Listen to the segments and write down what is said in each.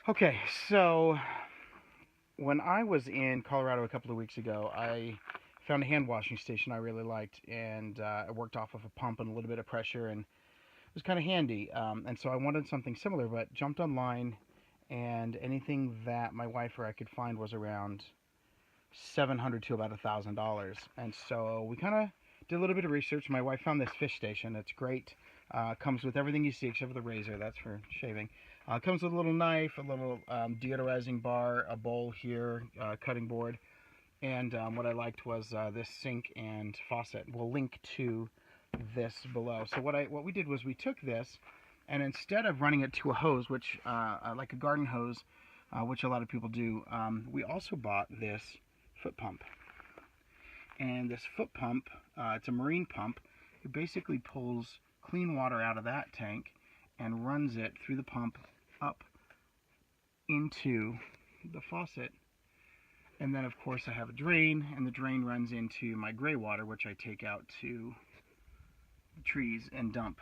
Okay, so when I was in Colorado a couple of weeks ago, I found a hand washing station I really liked, and it worked off of a pump and a little bit of pressure, and it was kind of handy. And so I wanted something similar, but jumped online, and anything that my wife or I could find was around $700 to about $1,000. And so we kind of did a little bit of research. My wife found this fish station. It's great. Comes with everything you see except for the razor. That's for shaving. Comes with a little knife, a little deodorizing bar, a bowl here, cutting board. And what I liked was this sink and faucet. We'll link to this below. So what we did was we took this, and instead of running it to a hose, which like a garden hose, which a lot of people do, we also bought this foot pump. And this foot pump, it's a marine pump. It basically pulls clean water out of that tank and runs it through the pump up into the faucet. And then of course I have a drain, and the drain runs into my gray water, which I take out to the trees and dump.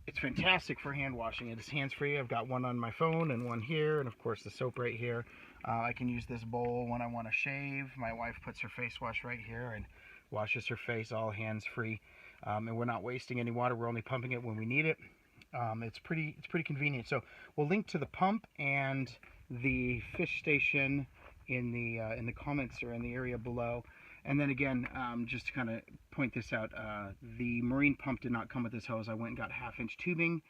It's fantastic for hand washing. It is hands-free. I've got one on my phone and one here, and of course the soap right here. I can use this bowl when I want to shave. My wife puts her face wash right here and washes her face, all hands-free. And we're not wasting any water. We're only pumping it when we need it. It's pretty convenient. So we'll link to the pump and the fish station in the comments or in the area below. And then again, just to kind of point this out, the marine pump did not come with this hose. I went and got 1/2-inch tubing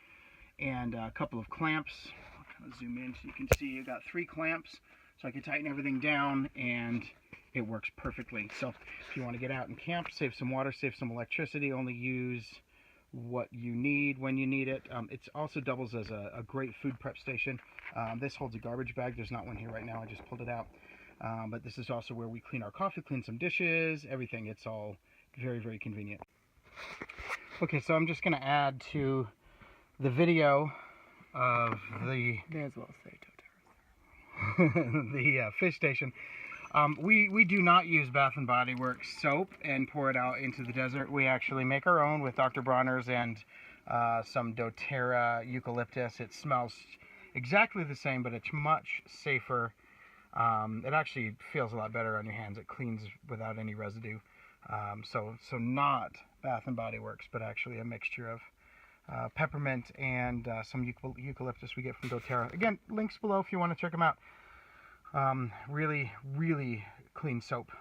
and a couple of clamps. I'll kind of zoom in so you can see I got 3 clamps, so I can tighten everything down, and it works perfectly. So if you want to get out and camp, save some water, save some electricity, only use what you need when you need it. It also doubles as a great food prep station. This holds a garbage bag. There's not one here right now. I just pulled it out. But this is also where we clean our coffee, clean some dishes, everything. It's all very convenient. Okay, so I'm just going to add to the video of the May as well say the fish station. We do not use Bath and Body Works soap and pour it out into the desert. We actually make our own with Dr. Bronner's and some doTERRA eucalyptus. It smells exactly the same, but it's much safer. It actually feels a lot better on your hands. It cleans without any residue. So not Bath and Body Works, but actually a mixture of peppermint and some eucalyptus we get from doTERRA. Again, links below if you want to check them out. Really clean soap.